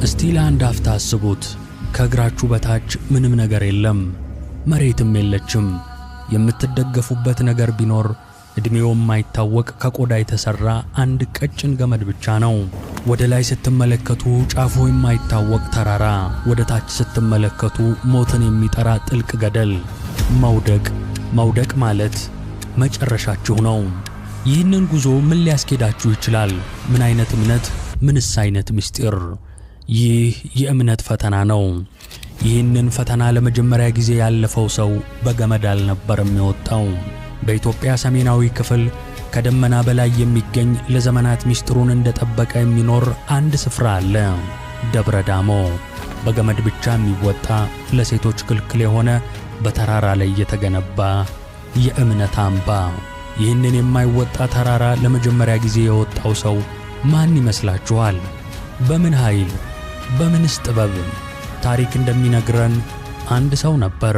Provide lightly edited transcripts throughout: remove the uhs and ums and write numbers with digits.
እስቲ ለአንድ አፍታ አስቡት። ከእግራችሁ በታች ምንም ነገር የለም፣ መሬትም የለችም። የምትደገፉበት ነገር ቢኖር እድሜው የማይታወቅ ከቆዳ የተሰራ አንድ ቀጭን ገመድ ብቻ ነው። ወደ ላይ ስትመለከቱ ጫፉ የማይታወቅ ተራራ፣ ወደ ታች ስትመለከቱ ሞትን የሚጠራ ጥልቅ ገደል። መውደቅ ማለት መጨረሻችሁ ነው። ይህንን ጉዞ ምን ሊያስኬዳችሁ ይችላል? ምን አይነት እምነት? ምንስ አይነት ምስጢር? ይህ የእምነት ፈተና ነው። ይህንን ፈተና ለመጀመሪያ ጊዜ ያለፈው ሰው በገመድ አልነበረም የወጣው። በኢትዮጵያ ሰሜናዊ ክፍል ከደመና በላይ የሚገኝ ለዘመናት ምስጢሩን እንደጠበቀ የሚኖር አንድ ስፍራ አለ። ደብረ ዳሞ። በገመድ ብቻ የሚወጣ ለሴቶች ክልክል የሆነ በተራራ ላይ የተገነባ የእምነት አምባ። ይህንን የማይወጣ ተራራ ለመጀመሪያ ጊዜ የወጣው ሰው ማን ይመስላችኋል? በምን ኃይል? በምንስ ጥበብ? ታሪክ እንደሚነግረን አንድ ሰው ነበር።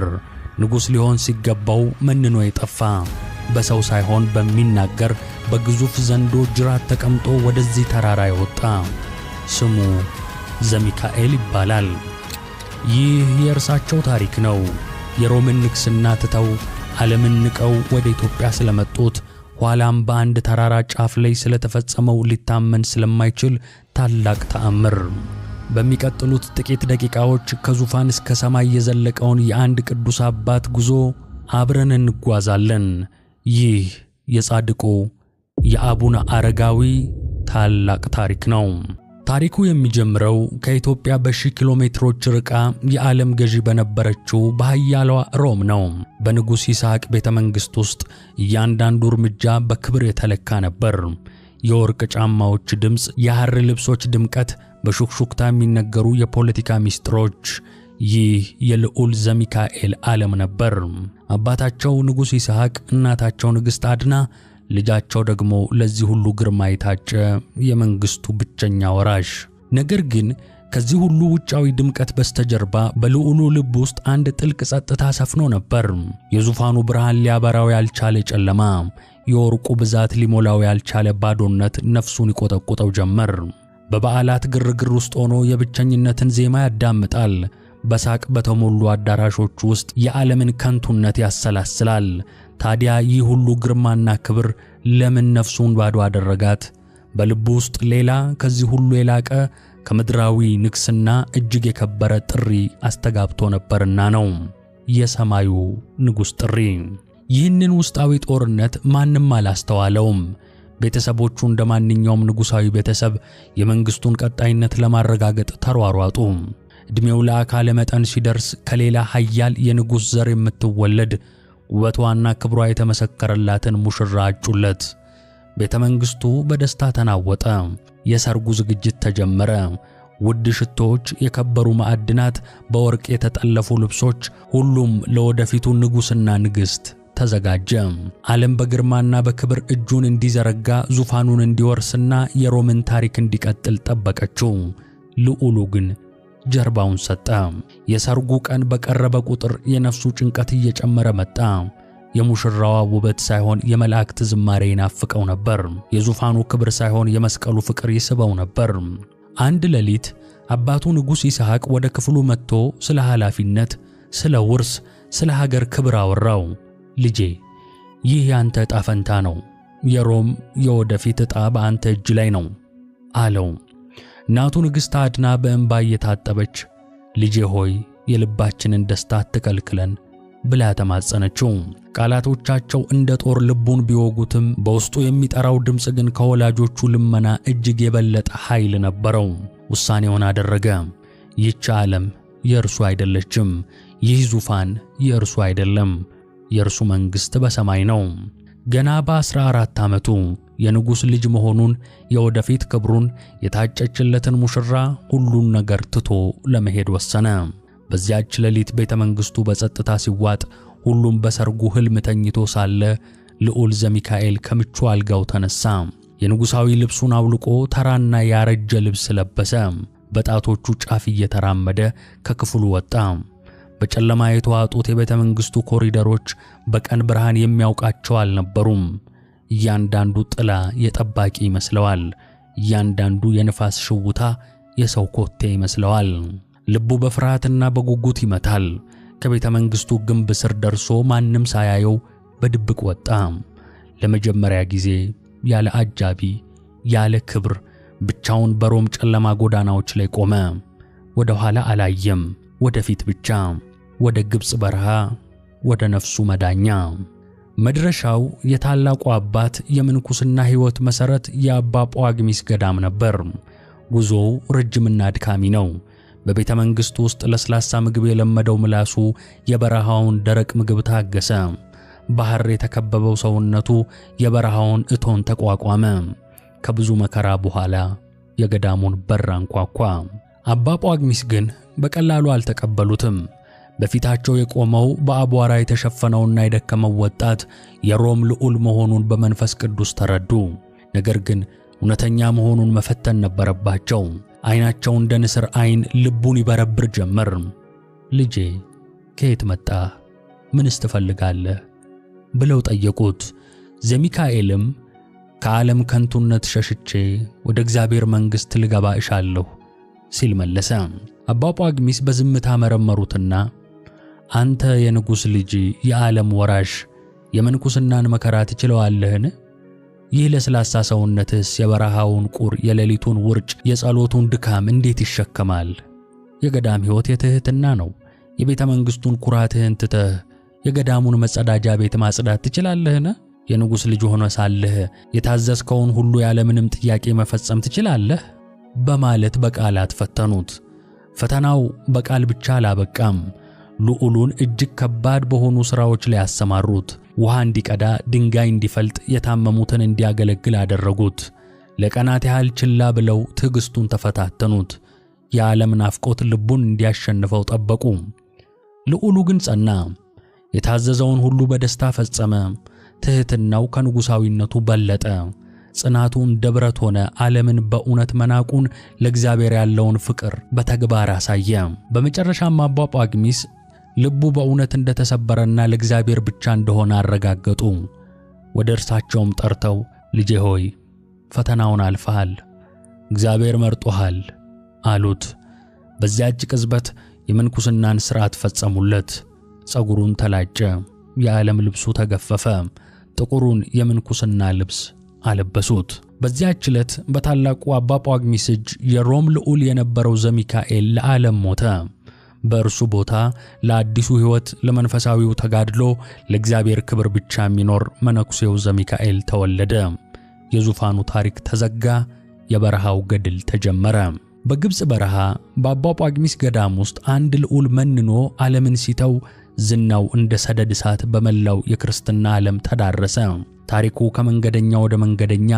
ንጉሥ ሊሆን ሲገባው መንኖ የጠፋ፣ በሰው ሳይሆን በሚናገር በግዙፍ ዘንዶ ጅራት ተቀምጦ ወደዚህ ተራራ የወጣ። ስሙ ዘሚካኤል ይባላል። ይህ የእርሳቸው ታሪክ ነው። የሮምን ንግሥና ትተው ዓለምን ንቀው ወደ ኢትዮጵያ ስለመጡት፣ ኋላም በአንድ ተራራ ጫፍ ላይ ስለተፈጸመው ሊታመን ስለማይችል ታላቅ ተአምር። በሚቀጥሉት ጥቂት ደቂቃዎች ከዙፋን እስከ ሰማይ የዘለቀውን የአንድ ቅዱስ አባት ጉዞ አብረን እንጓዛለን። ይህ የጻድቁ የአቡነ አረጋዊ ታላቅ ታሪክ ነው። ታሪኩ የሚጀምረው ከኢትዮጵያ በሺህ ኪሎ ሜትሮች ርቃ የዓለም ገዢ በነበረችው በኃያሏ ሮም ነው። በንጉሥ ይስሐቅ ቤተ መንግሥት ውስጥ እያንዳንዱ እርምጃ በክብር የተለካ ነበር። የወርቅ ጫማዎች ድምፅ፣ የሐር ልብሶች ድምቀት፣ በሹክሹክታ የሚነገሩ የፖለቲካ ሚስጥሮች። ይህ የልዑል ዘሚካኤል ዓለም ነበር። አባታቸው ንጉሥ ይስሐቅ፣ እናታቸው ንግሥት አድና፣ ልጃቸው ደግሞ ለዚህ ሁሉ ግርማ የታጨ የመንግሥቱ ብቸኛ ወራሽ። ነገር ግን ከዚህ ሁሉ ውጫዊ ድምቀት በስተጀርባ በልዑሉ ልብ ውስጥ አንድ ጥልቅ ጸጥታ ሰፍኖ ነበር። የዙፋኑ ብርሃን ሊያበራው ያልቻለ ጨለማ፣ የወርቁ ብዛት ሊሞላው ያልቻለ ባዶነት ነፍሱን ይቆጠቁጠው ጀመር። በበዓላት ግርግር ውስጥ ሆኖ የብቸኝነትን ዜማ ያዳምጣል። በሳቅ በተሞሉ አዳራሾች ውስጥ የዓለምን ከንቱነት ያሰላስላል። ታዲያ ይህ ሁሉ ግርማና ክብር ለምን ነፍሱን ባዶ አደረጋት? በልቡ ውስጥ ሌላ ከዚህ ሁሉ የላቀ ከምድራዊ ንግሥና እጅግ የከበረ ጥሪ አስተጋብቶ ነበርና ነው። የሰማዩ ንጉሥ ጥሪ። ይህንን ውስጣዊ ጦርነት ማንም አላስተዋለውም። ቤተሰቦቹ እንደ ማንኛውም ንጉሣዊ ቤተሰብ የመንግሥቱን ቀጣይነት ለማረጋገጥ ተሯሯጡ። ዕድሜው ለአካለ መጠን ሲደርስ ከሌላ ኃያል የንጉሥ ዘር የምትወለድ ውበቷና ክብሯ የተመሰከረላትን ሙሽራ አጩለት። ቤተ መንግሥቱ በደስታ ተናወጠ። የሰርጉ ዝግጅት ተጀመረ። ውድ ሽቶዎች፣ የከበሩ ማዕድናት፣ በወርቅ የተጠለፉ ልብሶች፣ ሁሉም ለወደፊቱ ንጉሥና ንግሥት ተዘጋጀ። ዓለም በግርማና በክብር እጁን እንዲዘረጋ፣ ዙፋኑን እንዲወርስና የሮምን ታሪክ እንዲቀጥል ጠበቀችው። ልዑሉ ግን ጀርባውን ሰጠ። የሰርጉ ቀን በቀረበ ቁጥር የነፍሱ ጭንቀት እየጨመረ መጣ። የሙሽራዋ ውበት ሳይሆን የመላእክት ዝማሬ ይናፍቀው ነበር። የዙፋኑ ክብር ሳይሆን የመስቀሉ ፍቅር ይስበው ነበር። አንድ ሌሊት አባቱ ንጉሥ ይስሐቅ ወደ ክፍሉ መጥቶ ስለ ኃላፊነት፣ ስለ ውርስ፣ ስለ ሀገር ክብር አወራው። ልጄ፣ ይህ ያንተ ዕጣ ፈንታ ነው። የሮም የወደፊት ዕጣ በአንተ እጅ ላይ ነው አለው። እናቱ ንግሥት አድና በእንባ እየታጠበች ልጄ ሆይ የልባችንን ደስታ አትከልክለን ብላ ተማጸነችው። ቃላቶቻቸው እንደ ጦር ልቡን ቢወጉትም በውስጡ የሚጠራው ድምፅ ግን ከወላጆቹ ልመና እጅግ የበለጠ ኃይል ነበረው። ውሳኔውን አደረገ። ይህች ዓለም የእርሱ አይደለችም። ይህ ዙፋን የእርሱ አይደለም። የእርሱ መንግሥት በሰማይ ነው። ገና በ14 ዓመቱ የንጉሥ ልጅ መሆኑን፣ የወደፊት ክብሩን፣ የታጨችለትን ሙሽራ ሁሉን ነገር ትቶ ለመሄድ ወሰነ። በዚያች ሌሊት ቤተ መንግሥቱ በጸጥታ ሲዋጥ፣ ሁሉም በሰርጉ ሕልም ተኝቶ ሳለ ልዑል ዘሚካኤል ከምቹ አልጋው ተነሳ። የንጉሣዊ ልብሱን አውልቆ ተራና ያረጀ ልብስ ለበሰ። በጣቶቹ ጫፍ እየተራመደ ከክፍሉ ወጣ። በጨለማ የተዋጡት የቤተ መንግሥቱ ኮሪደሮች በቀን ብርሃን የሚያውቃቸው አልነበሩም። እያንዳንዱ ጥላ የጠባቂ ይመስለዋል። እያንዳንዱ የንፋስ ሽውታ የሰው ኮቴ ይመስለዋል። ልቡ በፍርሃትና በጉጉት ይመታል። ከቤተ መንግሥቱ ግንብ ስር ደርሶ ማንም ሳያየው በድብቅ ወጣ። ለመጀመሪያ ጊዜ ያለ አጃቢ፣ ያለ ክብር ብቻውን በሮም ጨለማ ጎዳናዎች ላይ ቆመ። ወደ ኋላ አላየም፣ ወደፊት ብቻ፣ ወደ ግብጽ በረሃ፣ ወደ ነፍሱ መዳኛ። መድረሻው የታላቁ አባት የምንኩስና ሕይወት መሠረት የአባ ጳዋግሚስ ገዳም ነበር። ጉዞው ረጅምና አድካሚ ነው። በቤተ መንግሥቱ ውስጥ ለስላሳ ምግብ የለመደው ምላሱ የበረሃውን ደረቅ ምግብ ታገሰ። ባህር የተከበበው ሰውነቱ የበረሃውን እቶን ተቋቋመ። ከብዙ መከራ በኋላ የገዳሙን በር አንኳኳ። አባ ጳዋግሚስ ግን በቀላሉ አልተቀበሉትም። በፊታቸው የቆመው በአቧራ የተሸፈነውና የደከመው ወጣት የሮም ልዑል መሆኑን በመንፈስ ቅዱስ ተረዱ። ነገር ግን እውነተኛ መሆኑን መፈተን ነበረባቸው። ዓይናቸው እንደ ንስር ዓይን ልቡን ይበረብር ጀመር። ልጄ ከየት መጣህ? ምንስ ትፈልጋለህ? ብለው ጠየቁት። ዘሚካኤልም ከዓለም ከንቱነት ሸሽቼ ወደ እግዚአብሔር መንግሥት ልገባ እሻለሁ ሲል መለሰ። አባ ጳዋግሚስ በዝምታ መረመሩትና አንተ የንጉሥ ልጅ፣ የዓለም ወራሽ፣ የምንኩስናን መከራ ትችለዋለህን? ይህ ለስላሳ ሰውነትስ የበረሃውን ቁር፣ የሌሊቱን ውርጭ፣ የጸሎቱን ድካም እንዴት ይሸከማል? የገዳም ሕይወት የትሕትና ነው። የቤተ መንግሥቱን ኩራትህን ትተህ የገዳሙን መጸዳጃ ቤት ማጽዳት ትችላለህን? የንጉሥ ልጅ ሆነ ሳለህ የታዘዝከውን ሁሉ ያለምንም ጥያቄ መፈጸም ትችላለህ? በማለት በቃላት ፈተኑት። ፈተናው በቃል ብቻ አላበቃም። ልዑሉን እጅግ ከባድ በሆኑ ሥራዎች ላይ ያሰማሩት። ውሃ እንዲቀዳ፣ ድንጋይ እንዲፈልጥ፣ የታመሙትን እንዲያገለግል አደረጉት። ለቀናት ያህል ችላ ብለው ትዕግሥቱን ተፈታተኑት። የዓለም ናፍቆት ልቡን እንዲያሸንፈው ጠበቁ። ልዑሉ ግን ጸና። የታዘዘውን ሁሉ በደስታ ፈጸመ። ትሕትናው ከንጉሣዊነቱ በለጠ። ጽናቱ እንደ ብረት ሆነ። ዓለምን በእውነት መናቁን፣ ለእግዚአብሔር ያለውን ፍቅር በተግባር አሳየ። በመጨረሻም አባ ጳዋግሚስ ልቡ በእውነት እንደተሰበረና ለእግዚአብሔር ብቻ እንደሆነ አረጋገጡ። ወደ እርሳቸውም ጠርተው ልጄ ሆይ ፈተናውን አልፈሃል፣ እግዚአብሔር መርጦሃል አሉት። በዚያች ቅጽበት የምንኩስናን ሥርዓት ፈጸሙለት። ጸጉሩን ተላጨ፣ የዓለም ልብሱ ተገፈፈ፣ ጥቁሩን የምንኩስና ልብስ አለበሱት። በዚያች ዕለት በታላቁ አባ ጳዋግሚስ እጅ የሮም ልዑል የነበረው ዘሚካኤል ለዓለም ሞተ። በእርሱ ቦታ ለአዲሱ ሕይወት፣ ለመንፈሳዊው ተጋድሎ፣ ለእግዚአብሔር ክብር ብቻ የሚኖር መነኩሴው ዘሚካኤል ተወለደ። የዙፋኑ ታሪክ ተዘጋ። የበረሃው ገድል ተጀመረ። በግብጽ በረሃ በአባ ጳዋግሚስ ገዳም ውስጥ አንድ ልዑል መንኖ ዓለምን ሲተው ዝናው እንደ ሰደድ እሳት በመላው የክርስትና ዓለም ተዳረሰ። ታሪኩ ከመንገደኛ ወደ መንገደኛ፣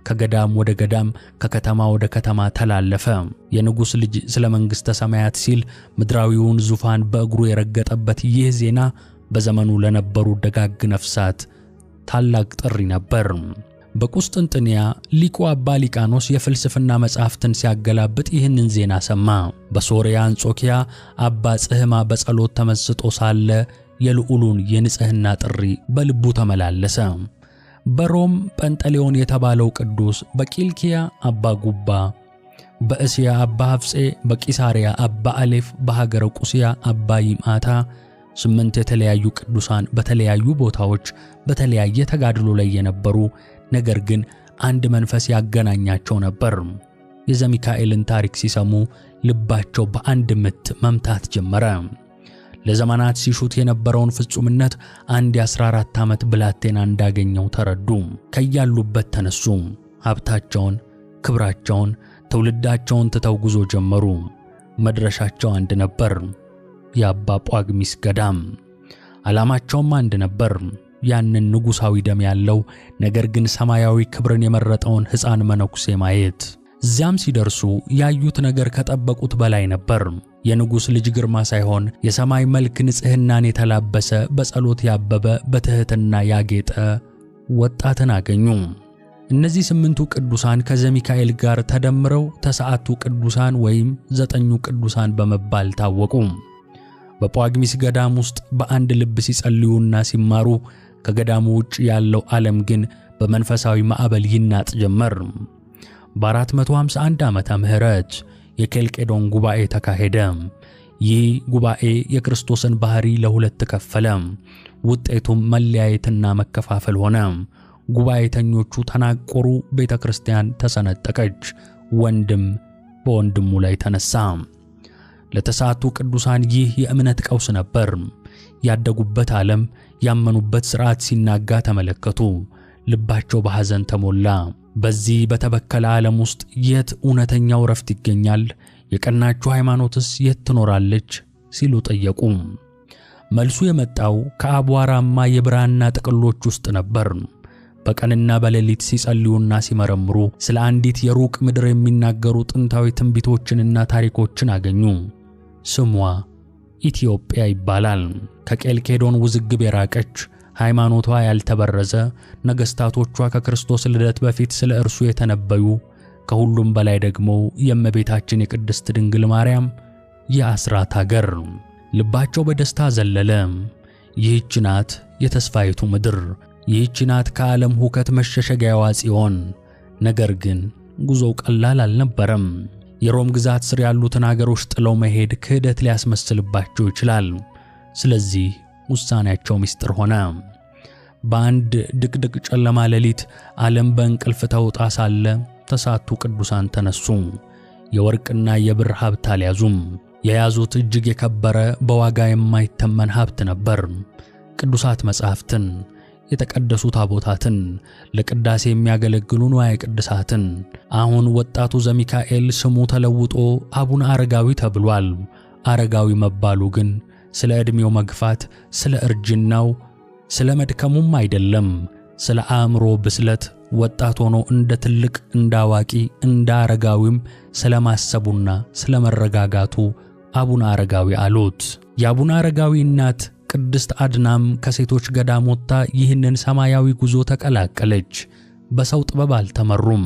ከገዳም ወደ ገዳም፣ ከከተማ ወደ ከተማ ተላለፈ። የንጉሥ ልጅ ስለ መንግሥተ ሰማያት ሲል ምድራዊውን ዙፋን በእግሩ የረገጠበት ይህ ዜና በዘመኑ ለነበሩ ደጋግ ነፍሳት ታላቅ ጥሪ ነበር። በቁስጥንጥንያ ሊቁ አባ ሊቃኖስ የፍልስፍና መጻሕፍትን ሲያገላብጥ ይህንን ዜና ሰማ። በሶርያ አንጾኪያ አባ ጽሕማ በጸሎት ተመስጦ ሳለ የልዑሉን የንጽሕና ጥሪ በልቡ ተመላለሰ። በሮም ጰንጠሌዎን የተባለው ቅዱስ፣ በቂልኪያ አባ ጉባ፣ በእስያ አባ ሐፍጼ፣ በቂሳርያ አባ አሌፍ፣ በሀገረ ቁስያ አባ ይምዓታ 8 የተለያዩ ቅዱሳን በተለያዩ ቦታዎች በተለያየ ተጋድሎ ላይ የነበሩ፣ ነገር ግን አንድ መንፈስ ያገናኛቸው ነበር። የዘሚካኤልን ታሪክ ሲሰሙ ልባቸው በአንድ ምት መምታት ጀመረ። ለዘመናት ሲሹት የነበረውን ፍጹምነት አንድ የ14 ዓመት ብላቴና እንዳገኘው ተረዱ። ከያሉበት ተነሱ። ሀብታቸውን፣ ክብራቸውን፣ ትውልዳቸውን ትተው ጉዞ ጀመሩ። መድረሻቸው አንድ ነበር፣ የአባ ጳዋግሚስ ገዳም። ዓላማቸውም አንድ ነበር፣ ያንን ንጉሣዊ ደም ያለው ነገር ግን ሰማያዊ ክብርን የመረጠውን ሕፃን መነኩሴ ማየት። እዚያም ሲደርሱ ያዩት ነገር ከጠበቁት በላይ ነበር። የንጉሥ ልጅ ግርማ ሳይሆን የሰማይ መልክ፣ ንጽሕናን የተላበሰ፣ በጸሎት ያበበ፣ በትሕትና ያጌጠ ወጣትን አገኙ። እነዚህ 8ቱ ቅዱሳን ከዘሚካኤል ጋር ተደምረው ተሰዓቱ ቅዱሳን ወይም 9ኙ ቅዱሳን በመባል ታወቁ። በጳዋግሚስ ገዳም ውስጥ በአንድ ልብ ሲጸልዩና ሲማሩ፣ ከገዳሙ ውጭ ያለው ዓለም ግን በመንፈሳዊ ማዕበል ይናጥ ጀመር። በ451 ዓመተ ምህረት የኬልቄዶን ጉባኤ ተካሄደ። ይህ ጉባኤ የክርስቶስን ባህሪ ለሁለት ከፈለ። ውጤቱም መለያየትና መከፋፈል ሆነ። ጉባኤተኞቹ ተናቆሩ፣ ቤተክርስቲያን ተሰነጠቀች፣ ወንድም በወንድሙ ላይ ተነሳ። ለተሳቱ ቅዱሳን ይህ የእምነት ቀውስ ነበር። ያደጉበት ዓለም፣ ያመኑበት ሥርዓት ሲናጋ ተመለከቱ። ልባቸው በሐዘን ተሞላ። በዚህ በተበከለ ዓለም ውስጥ የት እውነተኛው ረፍት ይገኛል? የቀናችሁ ሃይማኖትስ የት ትኖራለች? ሲሉ ጠየቁ። መልሱ የመጣው ከአቧራማ የብራና ጥቅሎች ውስጥ ነበር። በቀንና በሌሊት ሲጸልዩና ሲመረምሩ ስለ አንዲት የሩቅ ምድር የሚናገሩ ጥንታዊ ትንቢቶችንና ታሪኮችን አገኙ። ስሟ ኢትዮጵያ ይባላል። ከኬልቄዶን ውዝግብ የራቀች፣ ሃይማኖቷ ያልተበረዘ፣ ነገሥታቶቿ ከክርስቶስ ልደት በፊት ስለ እርሱ የተነበዩ፣ ከሁሉም በላይ ደግሞ የእመቤታችን የቅድስት ድንግል ማርያም የአስራት አገር። ልባቸው በደስታ ዘለለ። ይህች ናት የተስፋይቱ ምድር። ይህች ናት ከዓለም ሁከት መሸሸጊያዋ ጽዮን። ነገር ግን ጉዞው ቀላል አልነበረም። የሮም ግዛት ስር ያሉትን አገሮች ጥለው መሄድ ክህደት ሊያስመስልባቸው ይችላል። ስለዚህ ውሳኔያቸው ምስጢር ሆነ። በአንድ ድቅድቅ ጨለማ ሌሊት ዓለም በእንቅልፍ ተውጣ ሳለ ተሳቱ ቅዱሳን ተነሱ። የወርቅና የብር ሀብት አልያዙም። የያዙት እጅግ የከበረ በዋጋ የማይተመን ሀብት ነበር። ቅዱሳት መጻሕፍትን፣ የተቀደሱ ታቦታትን፣ ለቅዳሴ የሚያገለግሉ ንዋየ ቅድሳትን። አሁን ወጣቱ ዘሚካኤል ስሙ ተለውጦ አቡነ አረጋዊ ተብሏል። አረጋዊ መባሉ ግን ስለ ዕድሜው መግፋት፣ ስለ እርጅናው፣ ስለ መድከሙም አይደለም። ስለ አእምሮ ብስለት ወጣት ሆኖ እንደ ትልቅ፣ እንደ አዋቂ፣ እንደ አረጋዊም ስለ ማሰቡና ስለ መረጋጋቱ አቡነ አረጋዊ አሉት። የአቡነ አረጋዊ እናት ቅድስት አድናም ከሴቶች ገዳም ወጥታ ይህንን ሰማያዊ ጉዞ ተቀላቀለች። በሰው ጥበብ አልተመሩም።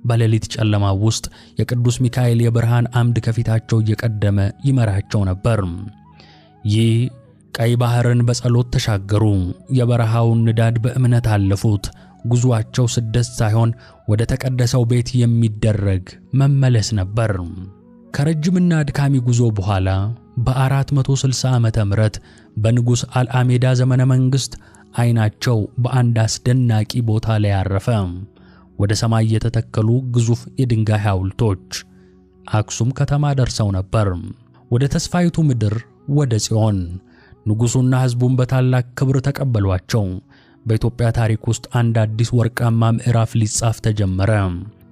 በሌሊት ጨለማ ውስጥ የቅዱስ ሚካኤል የብርሃን አምድ ከፊታቸው እየቀደመ ይመራቸው ነበር። ይህ ቀይ ባህርን በጸሎት ተሻገሩ። የበረሃውን ንዳድ በእምነት አለፉት። ጉዞአቸው ስደት ሳይሆን ወደ ተቀደሰው ቤት የሚደረግ መመለስ ነበር። ከረጅምና አድካሚ ጉዞ በኋላ በ460 ዓመተ ምህረት በንጉሥ አልአሜዳ ዘመነ መንግሥት ዓይናቸው በአንድ አስደናቂ ቦታ ላይ አረፈ። ወደ ሰማይ የተተከሉ ግዙፍ የድንጋይ ሐውልቶች አክሱም ከተማ ደርሰው ነበር። ወደ ተስፋይቱ ምድር፣ ወደ ጽዮን። ንጉሡና ሕዝቡን በታላቅ ክብር ተቀበሏቸው። በኢትዮጵያ ታሪክ ውስጥ አንድ አዲስ ወርቃማ ምዕራፍ ሊጻፍ ተጀመረ።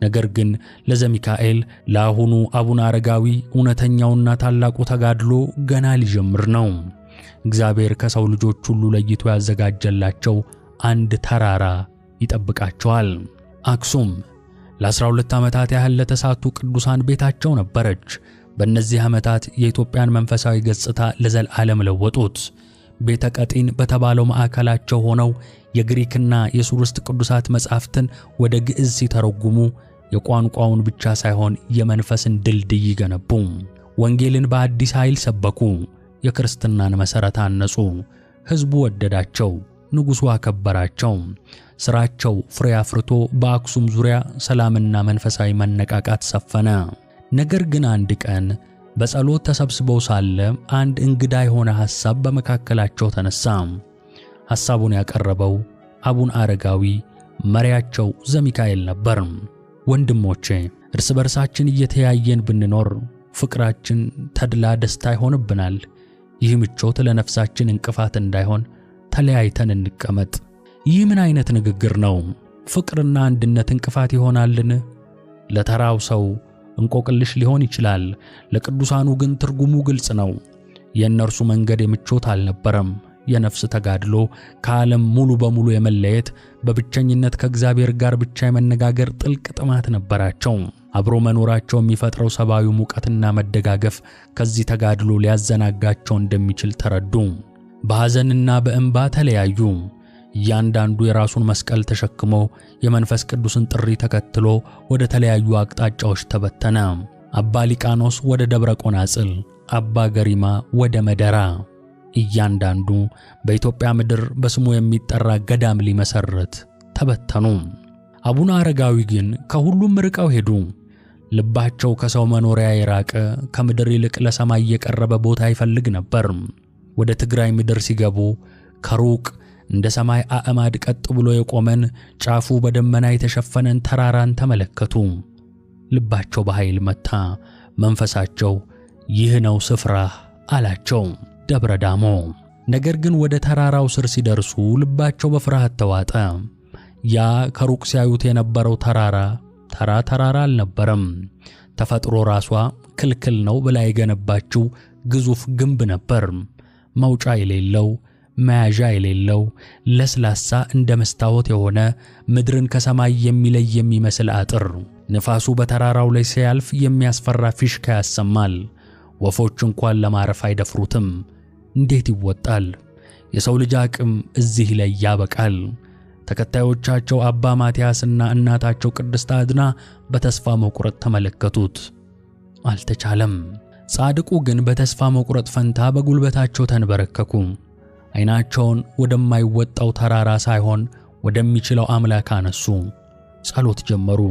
ነገር ግን ለዘሚካኤል፣ ለአሁኑ አቡነ አረጋዊ እውነተኛውና ታላቁ ተጋድሎ ገና ሊጀምር ነው። እግዚአብሔር ከሰው ልጆች ሁሉ ለይቶ ያዘጋጀላቸው አንድ ተራራ ይጠብቃቸዋል። አክሱም ለ12 ዓመታት ያህል ለተሳቱ ቅዱሳን ቤታቸው ነበረች። በእነዚህ ዓመታት የኢትዮጵያን መንፈሳዊ ገጽታ ለዘላለም ለወጡት። ቤተ ቀጢን በተባለው ማዕከላቸው ሆነው የግሪክና የሱርስት ቅዱሳት መጻሕፍትን ወደ ግዕዝ ሲተረጉሙ የቋንቋውን ብቻ ሳይሆን የመንፈስን ድልድይ ገነቡ። ወንጌልን በአዲስ ኃይል ሰበኩ። የክርስትናን መሠረት አነጹ። ሕዝቡ ወደዳቸው፣ ንጉሡ አከበራቸው። ሥራቸው ፍሬ አፍርቶ በአክሱም ዙሪያ ሰላምና መንፈሳዊ መነቃቃት ሰፈነ። ነገር ግን አንድ ቀን በጸሎት ተሰብስበው ሳለ አንድ እንግዳ የሆነ ሐሳብ በመካከላቸው ተነሳ። ሐሳቡን ያቀረበው አቡነ አረጋዊ መሪያቸው ዘሚካኤል ነበር። ወንድሞቼ፣ እርስ በርሳችን እየተያየን ብንኖር ፍቅራችን ተድላ ደስታ ይሆንብናል። ይህ ምቾት ለነፍሳችን እንቅፋት እንዳይሆን ተለያይተን እንቀመጥ። ይህ ምን አይነት ንግግር ነው? ፍቅርና አንድነት እንቅፋት ይሆናልን? ለተራው ሰው እንቆቅልሽ ሊሆን ይችላል። ለቅዱሳኑ ግን ትርጉሙ ግልጽ ነው። የእነርሱ መንገድ የምቾት አልነበረም። የነፍስ ተጋድሎ፣ ከዓለም ሙሉ በሙሉ የመለየት፣ በብቸኝነት ከእግዚአብሔር ጋር ብቻ የመነጋገር ጥልቅ ጥማት ነበራቸው። አብሮ መኖራቸው የሚፈጥረው ሰብአዊ ሙቀትና መደጋገፍ ከዚህ ተጋድሎ ሊያዘናጋቸው እንደሚችል ተረዱ። በሐዘንና በእንባ ተለያዩ። እያንዳንዱ የራሱን መስቀል ተሸክሞ የመንፈስ ቅዱስን ጥሪ ተከትሎ ወደ ተለያዩ አቅጣጫዎች ተበተነ። አባ ሊቃኖስ ወደ ደብረ ቆናጽል፣ አባ ገሪማ ወደ መደራ። እያንዳንዱ በኢትዮጵያ ምድር በስሙ የሚጠራ ገዳም ሊመሰርት ተበተኑ። አቡነ አረጋዊ ግን ከሁሉም ርቀው ሄዱ። ልባቸው ከሰው መኖሪያ የራቀ ከምድር ይልቅ ለሰማይ የቀረበ ቦታ ይፈልግ ነበር። ወደ ትግራይ ምድር ሲገቡ ከሩቅ እንደ ሰማይ አዕማድ ቀጥ ብሎ የቆመን ጫፉ በደመና የተሸፈነን ተራራን ተመለከቱ። ልባቸው በኃይል መታ። መንፈሳቸው ይህ ነው ስፍራህ አላቸው፣ ደብረ ዳሞ። ነገር ግን ወደ ተራራው ስር ሲደርሱ ልባቸው በፍርሃት ተዋጠ። ያ ከሩቅ ሲያዩት የነበረው ተራራ አልነበረም። ተፈጥሮ ራሷ ክልክል ነው ብላ የገነባችው ግዙፍ ግንብ ነበር። መውጫ የሌለው፣ መያዣ የሌለው፣ ለስላሳ እንደ መስታወት የሆነ ምድርን ከሰማይ የሚለይ የሚመስል አጥር። ንፋሱ በተራራው ላይ ሲያልፍ የሚያስፈራ ፊሽካ ያሰማል። ወፎች እንኳን ለማረፍ አይደፍሩትም። እንዴት ይወጣል? የሰው ልጅ አቅም እዚህ ላይ ያበቃል። ተከታዮቻቸው አባ ማትያስና እናታቸው ቅድስት አድና በተስፋ መቁረጥ ተመለከቱት። አልተቻለም። ጻድቁ ግን በተስፋ መቁረጥ ፈንታ በጉልበታቸው ተንበረከኩ። ዓይናቸውን ወደማይወጣው ተራራ ሳይሆን ወደሚችለው አምላክ አነሱ። ጸሎት ጀመሩ።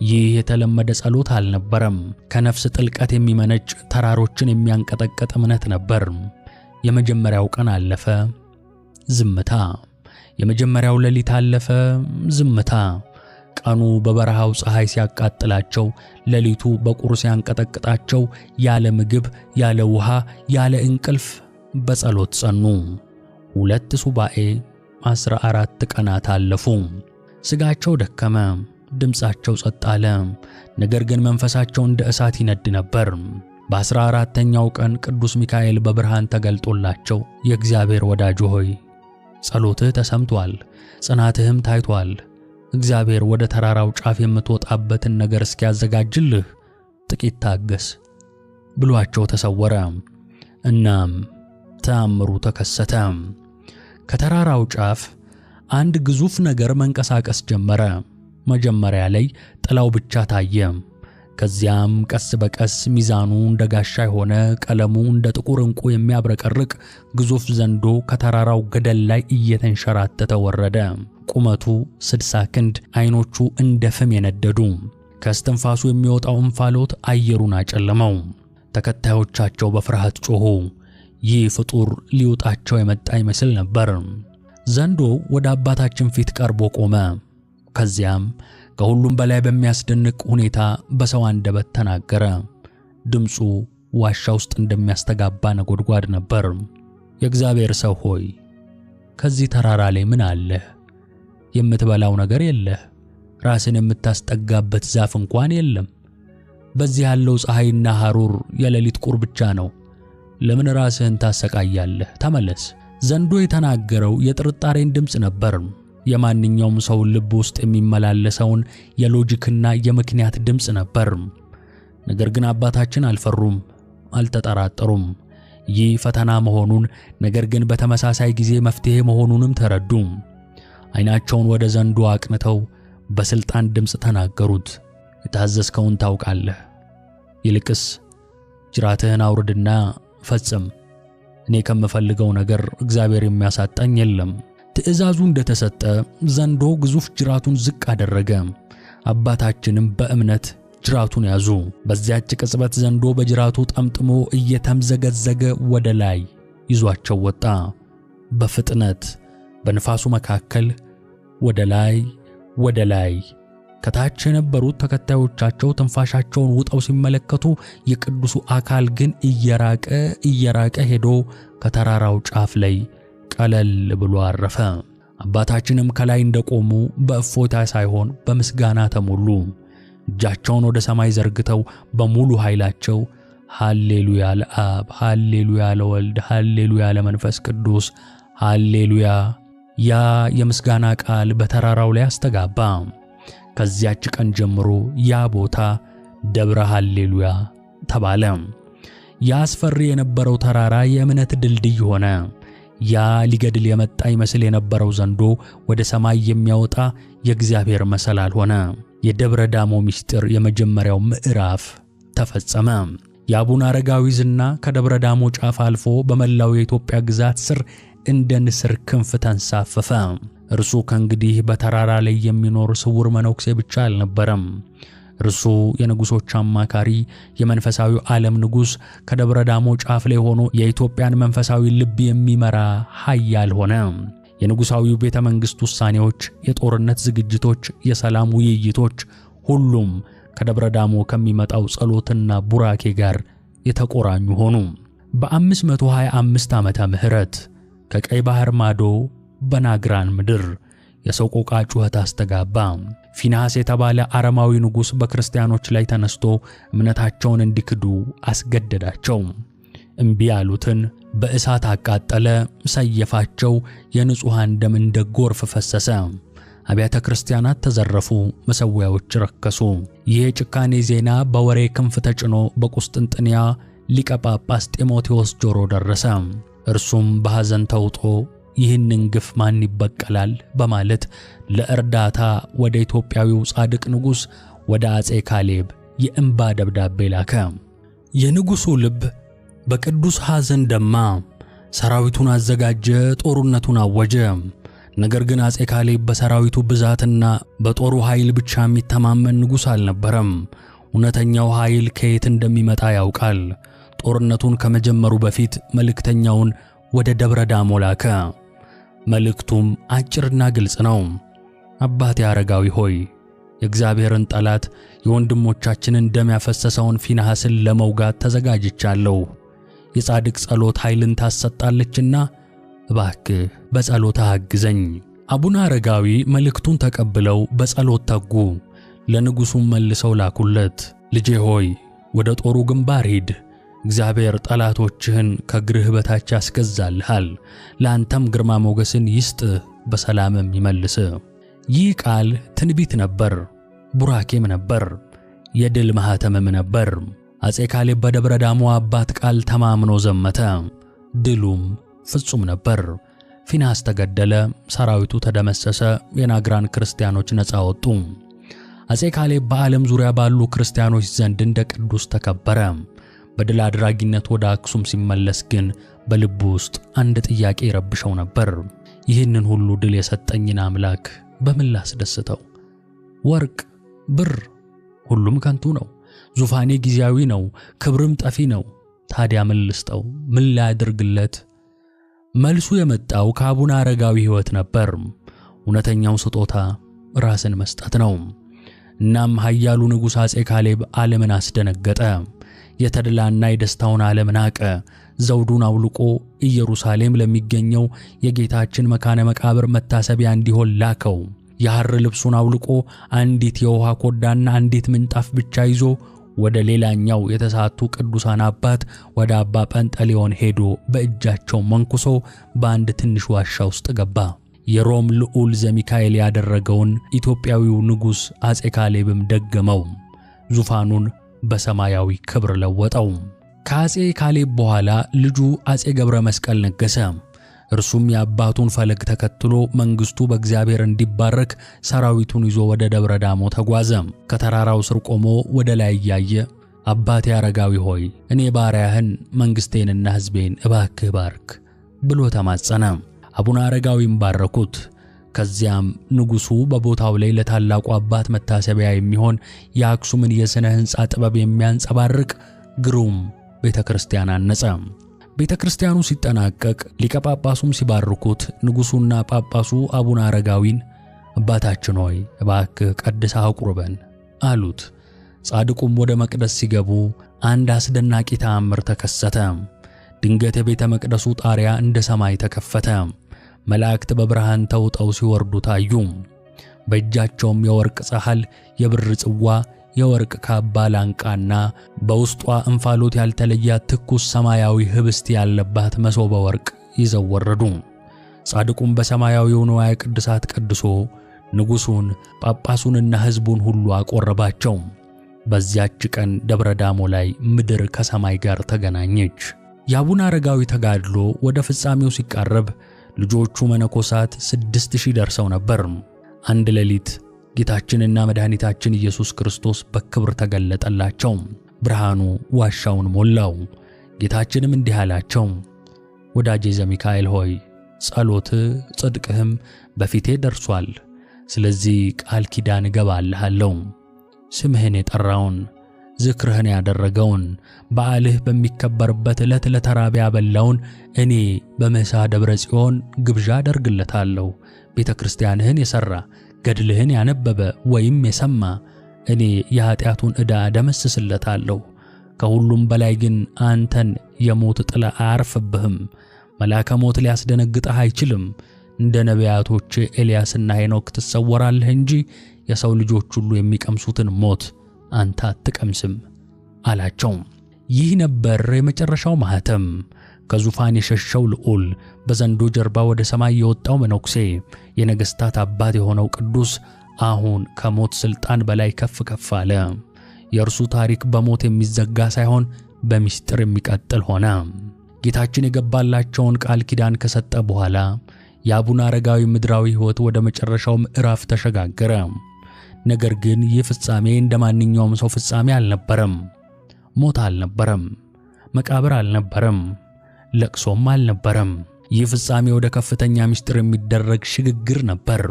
ይህ የተለመደ ጸሎት አልነበረም። ከነፍስ ጥልቀት የሚመነጭ ተራሮችን የሚያንቀጠቅጥ እምነት ነበር። የመጀመሪያው ቀን አለፈ፣ ዝምታ። የመጀመሪያው ሌሊት አለፈ፣ ዝምታ። ቀኑ በበረሃው ፀሐይ ሲያቃጥላቸው፣ ሌሊቱ በቁር ሲያንቀጠቅጣቸው፣ ያለ ምግብ፣ ያለ ውሃ፣ ያለ እንቅልፍ በጸሎት ጸኑ። 2 ሱባኤ 14 ቀናት አለፉ። ሥጋቸው ደከመ፣ ድምፃቸው ጸጥ አለ። ነገር ግን መንፈሳቸው እንደ እሳት ይነድ ነበር። በ14ኛው ቀን ቅዱስ ሚካኤል በብርሃን ተገልጦላቸው የእግዚአብሔር ወዳጅ ሆይ ጸሎትህ ተሰምቷል፣ ጽናትህም ታይቷል። እግዚአብሔር ወደ ተራራው ጫፍ የምትወጣበትን ነገር እስኪያዘጋጅልህ ጥቂት ታገስ ብሏቸው ተሰወረ። እናም ተአምሩ ተከሰተ። ከተራራው ጫፍ አንድ ግዙፍ ነገር መንቀሳቀስ ጀመረ። መጀመሪያ ላይ ጥላው ብቻ ታየ። ከዚያም ቀስ በቀስ ሚዛኑ እንደ ጋሻ የሆነ ቀለሙ እንደ ጥቁር ዕንቁ የሚያብረቀርቅ ግዙፍ ዘንዶ ከተራራው ገደል ላይ እየተንሸራተተ ወረደ። ቁመቱ 60 ክንድ፣ ዓይኖቹ እንደ ፍም የነደዱ። ከእስትንፋሱ የሚወጣው እንፋሎት አየሩን አጨለመው። ተከታዮቻቸው በፍርሃት ጮኹ። ይህ ፍጡር ሊውጣቸው የመጣ ይመስል ነበር። ዘንዶው ወደ አባታችን ፊት ቀርቦ ቆመ። ከዚያም ከሁሉም በላይ በሚያስደንቅ ሁኔታ በሰው አንደበት ተናገረ። ድምፁ ዋሻ ውስጥ እንደሚያስተጋባ ነጎድጓድ ነበር። የእግዚአብሔር ሰው ሆይ ከዚህ ተራራ ላይ ምን አለህ? የምትበላው ነገር የለህ። ራስን የምታስጠጋበት ዛፍ እንኳን የለም። በዚህ ያለው ፀሐይና ሐሩር የሌሊት ቁር ብቻ ነው። ለምን ራስህን ታሰቃያለህ? ተመለስ። ዘንዶ የተናገረው የጥርጣሬን ድምፅ ነበር። የማንኛውም ሰው ልብ ውስጥ የሚመላለሰውን የሎጂክና የምክንያት ድምፅ ነበር። ነገር ግን አባታችን አልፈሩም፣ አልተጠራጠሩም። ይህ ፈተና መሆኑን፣ ነገር ግን በተመሳሳይ ጊዜ መፍትሄ መሆኑንም ተረዱ። ዓይናቸውን ወደ ዘንዶ አቅንተው በስልጣን ድምፅ ተናገሩት። የታዘዝከውን ታውቃለህ። ይልቅስ ጅራትህን አውርድና ፈጽም። እኔ ከምፈልገው ነገር እግዚአብሔር የሚያሳጣኝ የለም። ትእዛዙ እንደተሰጠ ዘንዶ ግዙፍ ጅራቱን ዝቅ አደረገ። አባታችንም በእምነት ጅራቱን ያዙ። በዚያች ቅጽበት ዘንዶ በጅራቱ ጠምጥሞ እየተምዘገዘገ ወደ ላይ ይዟቸው ወጣ። በፍጥነት በንፋሱ መካከል ወደ ላይ። ከታች የነበሩት ተከታዮቻቸው ትንፋሻቸውን ውጠው ሲመለከቱ የቅዱሱ አካል ግን እየራቀ ሄዶ ከተራራው ጫፍ ላይ ቀለል ብሎ አረፈ። አባታችንም ከላይ እንደቆሙ በእፎይታ ሳይሆን በምስጋና ተሞሉ። እጃቸውን ወደ ሰማይ ዘርግተው በሙሉ ኃይላቸው ሃሌሉያ ለአብ፣ ሃሌሉያ ለወልድ፣ ሃሌሉያ ለመንፈስ ቅዱስ፣ ሃሌሉያ። ያ የምስጋና ቃል በተራራው ላይ አስተጋባ። ከዚያች ቀን ጀምሮ ያ ቦታ ደብረ ሃሌሉያ ተባለ። ያ አስፈሪ የነበረው ተራራ የእምነት ድልድይ ሆነ። ያ ሊገድል የመጣ ይመስል የነበረው ዘንዶ ወደ ሰማይ የሚያወጣ የእግዚአብሔር መሰላል ሆነ። የደብረ ዳሞ ምስጢር የመጀመሪያው ምዕራፍ ተፈጸመ። የአቡነ አረጋዊ ዝና ከደብረ ዳሞ ጫፍ አልፎ በመላው የኢትዮጵያ ግዛት ስር እንደ ንስር ክንፍ ተንሳፈፈ። እርሱ ከእንግዲህ በተራራ ላይ የሚኖር ስውር መነኩሴ ብቻ አልነበረም። እርሱ የንጉሶች አማካሪ፣ የመንፈሳዊው ዓለም ንጉስ፣ ከደብረ ዳሞ ጫፍ ላይ ሆኖ የኢትዮጵያን መንፈሳዊ ልብ የሚመራ ኃያል ሆነ። የንጉሳዊው ቤተ መንግሥት ውሳኔዎች፣ የጦርነት ዝግጅቶች፣ የሰላም ውይይቶች ሁሉም ከደብረ ዳሞ ከሚመጣው ጸሎትና ቡራኬ ጋር የተቆራኙ ሆኑ። በ525 ዓመተ ምህረት ከቀይ ባህር ማዶ በናግራን ምድር የሰቆቃ ጩኸት አስተጋባ። ፊንሐስ የተባለ አረማዊ ንጉስ በክርስቲያኖች ላይ ተነስቶ እምነታቸውን እንዲክዱ አስገደዳቸው። እምቢ ያሉትን በእሳት አቃጠለ፣ ሰየፋቸው። የንጹሃን ደም እንደ ጎርፍ ፈሰሰ። አብያተ ክርስቲያናት ተዘረፉ፣ መሠዊያዎች ረከሱ። ይህ የጭካኔ ዜና በወሬ ክንፍ ተጭኖ በቁስጥንጥንያ ሊቀ ጳጳስ ጢሞቴዎስ ጆሮ ደረሰ። እርሱም በሐዘን ተውጦ ይህንን ግፍ ማን ይበቀላል በማለት ለእርዳታ ወደ ኢትዮጵያዊው ጻድቅ ንጉስ ወደ አጼ ካሌብ የእንባ ደብዳቤ ላከ። የንጉሱ ልብ በቅዱስ ሐዘን ደማ። ሰራዊቱን አዘጋጀ፣ ጦርነቱን አወጀ። ነገር ግን አጼ ካሌብ በሰራዊቱ ብዛትና በጦሩ ኃይል ብቻ የሚተማመን ንጉስ አልነበረም። እውነተኛው ኃይል ከየት እንደሚመጣ ያውቃል። ጦርነቱን ከመጀመሩ በፊት መልእክተኛውን ወደ ደብረ ዳሞ ላከ። መልእክቱም አጭርና ግልጽ ነው። አባቴ አረጋዊ ሆይ፣ የእግዚአብሔርን ጠላት የወንድሞቻችንን ደም ያፈሰሰውን ፊንሐስን ለመውጋት ተዘጋጅቻለሁ። የጻድቅ ጸሎት ኃይልን ታሰጣለችና እባክህ በጸሎት አግዘኝ። አቡነ አረጋዊ መልእክቱን ተቀብለው በጸሎት ተጉ። ለንጉሱም መልሰው ላኩለት። ልጄ ሆይ ወደ ጦሩ ግንባር ሂድ። እግዚአብሔር ጠላቶችህን ከእግርህ በታች ያስገዛልሃል። ለአንተም ግርማ ሞገስን ይስጥህ፣ በሰላምም ይመልስህ። ይህ ቃል ትንቢት ነበር፣ ቡራኬም ነበር፣ የድል ማኅተምም ነበር። አጼ ካሌብ በደብረ ዳሞ አባት ቃል ተማምኖ ዘመተ። ድሉም ፍጹም ነበር። ፊንሐስ ተገደለ፣ ሰራዊቱ ተደመሰሰ፣ የናግራን ክርስቲያኖች ነፃ ወጡ። አጼ ካሌብ በዓለም ዙሪያ ባሉ ክርስቲያኖች ዘንድ እንደ ቅዱስ ተከበረ። በድል አድራጊነት ወደ አክሱም ሲመለስ ግን በልቡ ውስጥ አንድ ጥያቄ ይረብሸው ነበር። ይህንን ሁሉ ድል የሰጠኝን አምላክ በምን ላስደስተው? ወርቅ፣ ብር ሁሉም ከንቱ ነው። ዙፋኔ ጊዜያዊ ነው፣ ክብርም ጠፊ ነው። ታዲያ ምን ልስጠው? ምን ላድርግለት? መልሱ የመጣው ከአቡነ አረጋዊ ሕይወት ነበር። እውነተኛው ስጦታ ራስን መስጠት ነው። እናም ኃያሉ ንጉሥ አጼ ካሌብ ዓለምን አስደነገጠ። የተድላና የደስታውን ዓለም ናቀ። ዘውዱን አውልቆ ኢየሩሳሌም ለሚገኘው የጌታችን መካነ መቃብር መታሰቢያ እንዲሆን ላከው። የሐር ልብሱን አውልቆ አንዲት የውሃ ኮዳና አንዲት ምንጣፍ ብቻ ይዞ ወደ ሌላኛው የተሳቱ ቅዱሳን አባት ወደ አባ ጰንጠሌዎን ሄዶ በእጃቸው መንኩሶ በአንድ ትንሽ ዋሻ ውስጥ ገባ። የሮም ልዑል ዘሚካኤል ያደረገውን ኢትዮጵያዊው ንጉሥ አጼ ካሌብም ደገመው። ዙፋኑን በሰማያዊ ክብር ለወጠው። ከአጼ ካሌብ በኋላ ልጁ አጼ ገብረ መስቀል ነገሰ። እርሱም የአባቱን ፈለግ ተከትሎ መንግስቱ በእግዚአብሔር እንዲባረክ ሰራዊቱን ይዞ ወደ ደብረ ዳሞ ተጓዘ። ከተራራው ስር ቆሞ ወደ ላይ እያየ አባቴ አረጋዊ ሆይ፣ እኔ ባሪያህን መንግስቴንና ሕዝቤን እባክህ ባርክ ብሎ ተማጸነ። አቡነ አረጋዊም ባረኩት። ከዚያም ንጉሱ በቦታው ላይ ለታላቁ አባት መታሰቢያ የሚሆን የአክሱምን የሥነ ሕንጻ ጥበብ የሚያንጸባርቅ ግሩም ቤተክርስቲያን አነጸ። ቤተክርስቲያኑ ሲጠናቀቅ ሊቀ ጳጳሱም ሲባርኩት ንጉሱና ጳጳሱ አቡነ አረጋዊን አባታችን ሆይ እባክህ ቀድሰህ አቁርበን አሉት። ጻድቁም ወደ መቅደስ ሲገቡ አንድ አስደናቂ ተአምር ተከሰተ። ድንገት የቤተ መቅደሱ ጣሪያ እንደ ሰማይ ተከፈተ። መላእክት በብርሃን ተውጠው ሲወርዱ ታዩ። በእጃቸውም የወርቅ ጻሕል፣ የብር ጽዋ፣ የወርቅ ካባ ላንቃና በውስጧ እንፋሎት ያልተለያት ትኩስ ሰማያዊ ህብስት ያለባት መሶበ ወርቅ ይዘው ወረዱ። ጻድቁም በሰማያዊው ንዋየ ቅድሳት ቀድሶ ንጉሱን ጳጳሱንና ሕዝቡን ሁሉ አቆረባቸው። በዚያች ቀን ደብረ ዳሞ ላይ ምድር ከሰማይ ጋር ተገናኘች። የአቡነ አረጋዊ ተጋድሎ ወደ ፍጻሜው ሲቃረብ ልጆቹ መነኮሳት 6000 ደርሰው ነበር። አንድ ሌሊት ጌታችንና መድኃኒታችን ኢየሱስ ክርስቶስ በክብር ተገለጠላቸው። ብርሃኑ ዋሻውን ሞላው። ጌታችንም እንዲህ አላቸው፣ ወዳጄ ዘሚካኤል ሆይ ጸሎትህ ጽድቅህም በፊቴ ደርሷል። ስለዚህ ቃል ኪዳን እገባልሃለሁ። ስምህን የጠራውን ዝክርህን ያደረገውን በዓልህ በሚከበርበት ዕለት ለተራበ ያበላውን እኔ በምሥዋ ደብረ ጽዮን ግብዣ አደርግለታለሁ። ቤተ ክርስቲያንህን የሠራ ገድልህን ያነበበ ወይም የሰማ እኔ የኃጢአቱን ዕዳ ደመስስለታለሁ። ከሁሉም በላይ ግን አንተን የሞት ጥላ አያርፍብህም። መልአከ ሞት ሊያስደነግጥህ አይችልም። እንደ ነቢያቶች ኤልያስና ሄኖክ ትሰወራለህ እንጂ የሰው ልጆች ሁሉ የሚቀምሱትን ሞት አንተ አትቀምስም አላቸው። ይህ ነበር የመጨረሻው ማኅተም። ከዙፋን የሸሸው ልዑል፣ በዘንዶ ጀርባ ወደ ሰማይ የወጣው መነኩሴ፣ የነገሥታት አባት የሆነው ቅዱስ አሁን ከሞት ሥልጣን በላይ ከፍ ከፍ አለ። የእርሱ ታሪክ በሞት የሚዘጋ ሳይሆን በምስጢር የሚቀጥል ሆነ። ጌታችን የገባላቸውን ቃል ኪዳን ከሰጠ በኋላ የአቡነ አረጋዊ ምድራዊ ሕይወት ወደ መጨረሻው ምዕራፍ ተሸጋገረ። ነገር ግን ይህ ፍጻሜ እንደ ማንኛውም ሰው ፍጻሜ አልነበረም። ሞት አልነበረም፣ መቃብር አልነበረም፣ ለቅሶም አልነበረም። ይህ ፍጻሜ ወደ ከፍተኛ ምስጢር የሚደረግ ሽግግር ነበር።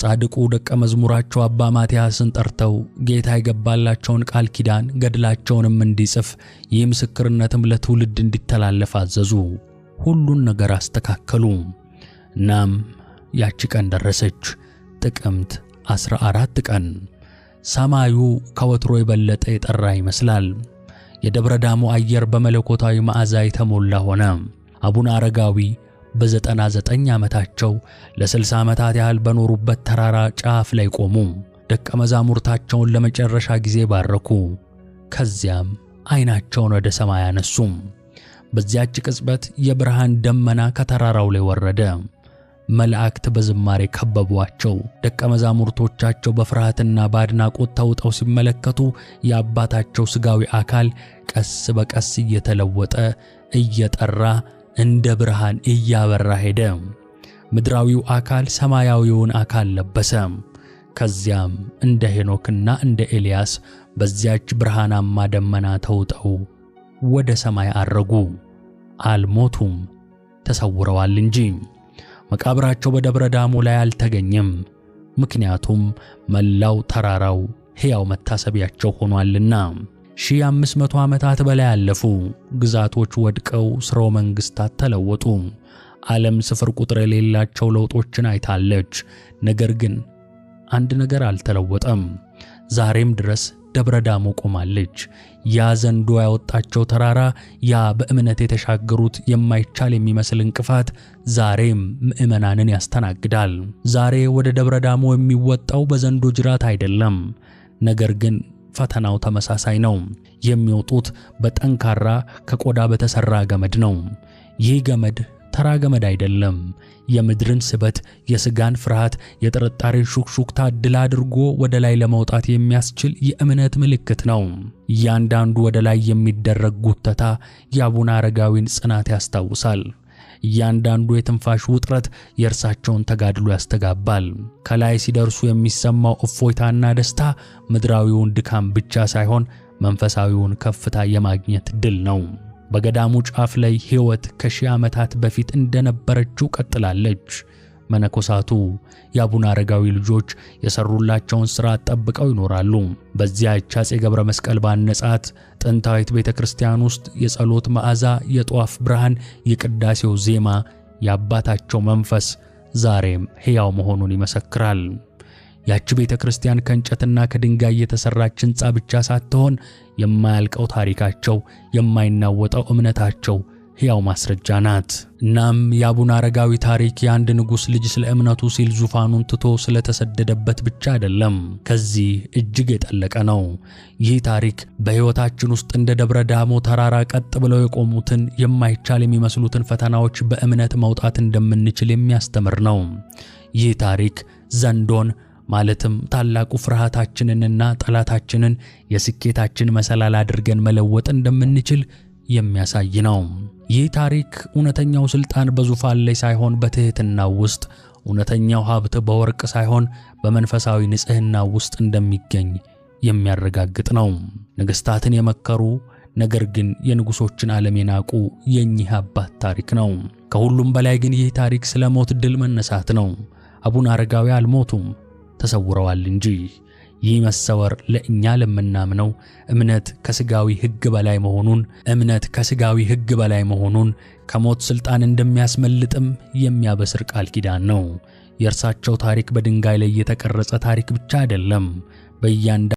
ጻድቁ ደቀ መዝሙራቸው አባ ማትያስን ጠርተው ጌታ የገባላቸውን ቃል ኪዳን ገድላቸውንም እንዲጽፍ ይህ ምስክርነትም ለትውልድ እንዲተላለፍ አዘዙ። ሁሉን ነገር አስተካከሉ። እናም ያቺ ቀን ደረሰች። ጥቅምት 14 ቀን። ሰማዩ ከወትሮ የበለጠ የጠራ ይመስላል። የደብረ ዳሞ አየር በመለኮታዊ መዓዛ የተሞላ ሆነ። አቡነ አረጋዊ በ99 ዓመታቸው ለ60 ዓመታት ያህል በኖሩበት ተራራ ጫፍ ላይ ቆሙ። ደቀ መዛሙርታቸውን ለመጨረሻ ጊዜ ባረኩ። ከዚያም ዓይናቸውን ወደ ሰማይ አነሱ። በዚያች ቅጽበት የብርሃን ደመና ከተራራው ላይ ወረደ። መላእክት በዝማሬ ከበቧቸው። ደቀ መዛሙርቶቻቸው በፍርሃትና በአድናቆት ተውጠው ሲመለከቱ የአባታቸው ሥጋዊ አካል ቀስ በቀስ እየተለወጠ እየጠራ እንደ ብርሃን እያበራ ሄደ። ምድራዊው አካል ሰማያዊውን አካል ለበሰ። ከዚያም እንደ ሄኖክና እንደ ኤልያስ በዚያች ብርሃናማ ደመና ተውጠው ወደ ሰማይ አረጉ። አልሞቱም፣ ተሰውረዋል እንጂ። መቃብራቸው በደብረ ዳሞ ላይ አልተገኘም። ምክንያቱም መላው ተራራው ሕያው መታሰቢያቸው ሆኗልና። 1500 ዓመታት በላይ አለፉ። ግዛቶች ወድቀው ሥርወ መንግሥታት ተለወጡ። ዓለም ስፍር ቁጥር የሌላቸው ለውጦችን አይታለች። ነገር ግን አንድ ነገር አልተለወጠም። ዛሬም ድረስ ደብረ ዳሞ ቆማለች። ያ ዘንዶ ያወጣቸው ተራራ፣ ያ በእምነት የተሻገሩት የማይቻል የሚመስል እንቅፋት ዛሬም ምዕመናንን ያስተናግዳል። ዛሬ ወደ ደብረ ዳሞ የሚወጣው በዘንዶ ጅራት አይደለም። ነገር ግን ፈተናው ተመሳሳይ ነው። የሚወጡት በጠንካራ ከቆዳ በተሰራ ገመድ ነው። ይህ ገመድ ተራ ገመድ አይደለም። የምድርን ስበት፣ የሥጋን ፍርሃት፣ የጥርጣሬን ሹክሹክታ ድል አድርጎ ወደ ላይ ለመውጣት የሚያስችል የእምነት ምልክት ነው። እያንዳንዱ ወደ ላይ የሚደረግ ጉተታ የአቡነ አረጋዊን ጽናት ያስታውሳል። እያንዳንዱ የትንፋሽ ውጥረት የእርሳቸውን ተጋድሎ ያስተጋባል። ከላይ ሲደርሱ የሚሰማው እፎይታና ደስታ ምድራዊውን ድካም ብቻ ሳይሆን መንፈሳዊውን ከፍታ የማግኘት ድል ነው። በገዳሙ ጫፍ ላይ ሕይወት ከ1000 ዓመታት በፊት እንደነበረችው ቀጥላለች። መነኮሳቱ የአቡነ አረጋዊ ልጆች የሰሩላቸውን ሥራ ጠብቀው ይኖራሉ። በዚያች አፄ ገብረ መስቀል ባነጻት ጥንታዊት ቤተ ክርስቲያን ውስጥ የጸሎት መዓዛ፣ የጧፍ ብርሃን፣ የቅዳሴው ዜማ፣ የአባታቸው መንፈስ ዛሬም ሕያው መሆኑን ይመሰክራል። ያች ቤተ ክርስቲያን ከእንጨትና ከድንጋይ የተሰራች ሕንጻ ብቻ ሳትሆን የማያልቀው ታሪካቸው፣ የማይናወጠው እምነታቸው ሕያው ማስረጃ ናት። እናም የአቡነ አረጋዊ ታሪክ የአንድ ንጉሥ ልጅ ስለ እምነቱ ሲል ዙፋኑን ትቶ ስለተሰደደበት ብቻ አይደለም። ከዚህ እጅግ የጠለቀ ነው። ይህ ታሪክ በሕይወታችን ውስጥ እንደ ደብረ ዳሞ ተራራ ቀጥ ብለው የቆሙትን የማይቻል የሚመስሉትን ፈተናዎች በእምነት መውጣት እንደምንችል የሚያስተምር ነው። ይህ ታሪክ ዘንዶን ማለትም ታላቁ ፍርሃታችንንና ጠላታችንን የስኬታችን መሰላል አድርገን መለወጥ እንደምንችል የሚያሳይ ነው። ይህ ታሪክ እውነተኛው ሥልጣን በዙፋን ላይ ሳይሆን በትሕትናው ውስጥ፣ እውነተኛው ሀብት በወርቅ ሳይሆን በመንፈሳዊ ንጽሕና ውስጥ እንደሚገኝ የሚያረጋግጥ ነው። ነገሥታትን የመከሩ ነገር ግን የንጉሶችን ዓለም የናቁ የኚህ አባት ታሪክ ነው። ከሁሉም በላይ ግን ይህ ታሪክ ስለ ሞት ድል መነሳት ነው። አቡነ አረጋዊ አልሞቱም፣ ተሰውረዋል እንጂ። ይህ መሰወር ለእኛ ለምናምነው እምነት ከሥጋዊ ሕግ በላይ መሆኑን ከሞት ሥልጣን እንደሚያስመልጥም የሚያበስር ቃል ኪዳን ነው። የእርሳቸው ታሪክ በድንጋይ ላይ የተቀረጸ ታሪክ ብቻ አይደለም።